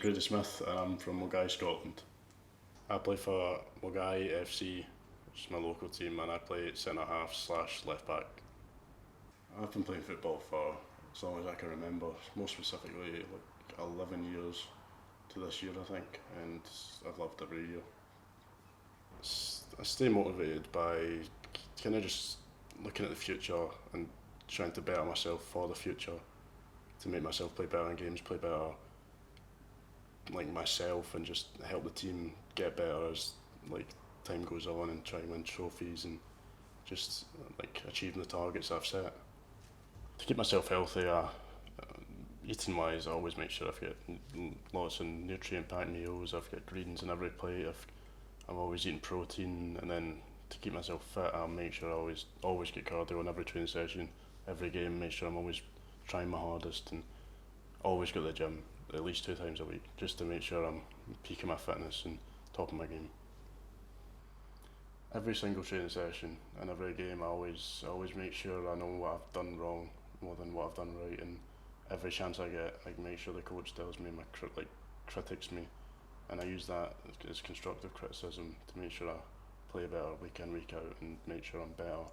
Grady Smith and I'm from Milngavie, Scotland. I play for Milngavie FC, which is my local team, and I play centre half / left back. I've been playing football for as long as I can remember, more specifically like 11 years to this year I think, and I've loved every year. I stay motivated by kind of just looking at the future and trying to better myself for the future, to make myself play better in games, play better like myself, and just help the team get better as like time goes on, and try and win trophies and just like achieving the targets I've set. To keep myself healthy, eating wise, I always make sure I've got lots of nutrient packed meals. I've got greens in every plate. I'm always eating protein, and then to keep myself fit, I make sure I always get cardio in every training session, every game. Make sure I'm always trying my hardest, and always go to the gym at least 2 times a week, just to make sure I'm peaking my fitness and top of my game. Every single training session and every game, I always make sure I know what I've done wrong more than what I've done right, and every chance I get, I make sure the coach tells me, critiques me, and I use that as constructive criticism to make sure I play better week in, week out, and make sure I'm better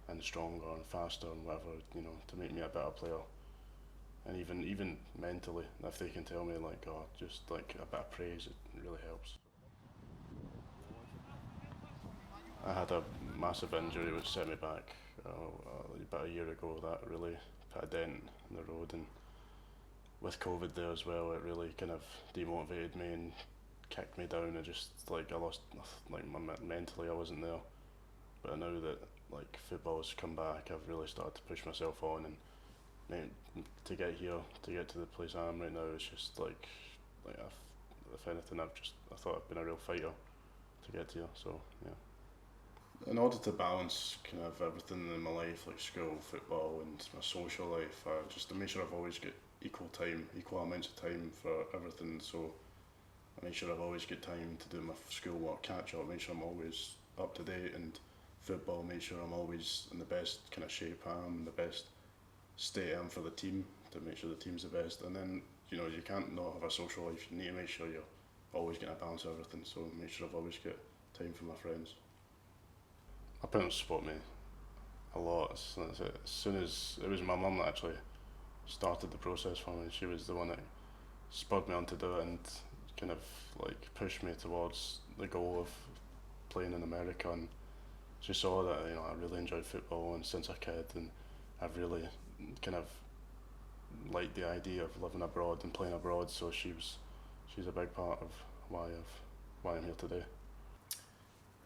and stronger and faster and whatever, to make me a better player. And even mentally, if they can tell me just a bit of praise, it really helps. I had a massive injury which set me back about a year ago. That really put a dent in the road, and with COVID there as well, it really kind of demotivated me and kicked me down. I lost mentally, I wasn't there. But now that football's come back, I've really started to push myself on, and to get here, to get to the place I am right now, it's just if anything, I thought I'd been a real fighter to get here. So yeah. In order to balance kind of everything in my life, like school, football, and my social life, just to make sure I've always got equal amounts of time for everything. So I make sure I've always got time to do my schoolwork, catch up, make sure I'm always up to date, and football, make sure I'm always in the best kind of shape I am, the best state I am for the team, to make sure the team's the best. And then, you can't not have a social life, you need to make sure you're always getting a balance of everything, so make sure I've always got time for my friends. My parents support me a lot. As soon as it was my mum that actually started the process for me, she was the one that spurred me on to do it, and kind of pushed me towards the goal of playing in America. And she saw that I really enjoyed football and since a kid, and I've really kind of liked the idea of living abroad and playing abroad. So she's a big part of why I'm here today.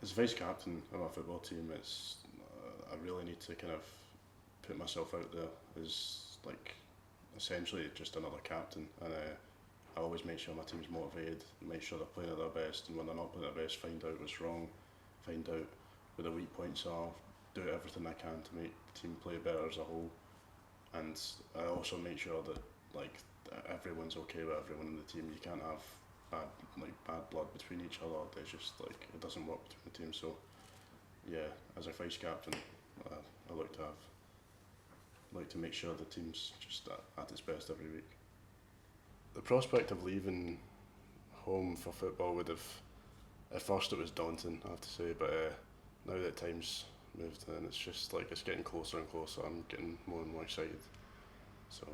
As vice captain of my football team, I really need to kind of put myself out there as essentially just another captain, and I always make sure my team's motivated, make sure they're playing at their best, and when they're not playing at their best, find out what's wrong, find out where the weak points are, do everything I can to make the team play better as a whole. And I also make sure that everyone's okay with everyone in the team. You can't have bad blood between each other. There's just it doesn't work between the team. So yeah, as a vice captain, I like to make sure the team's just at its best every week. The prospect of leaving home for football would have, at first it was daunting, I have to say, but now that time's moved and it's just it's getting closer and closer, I'm getting more and more excited. So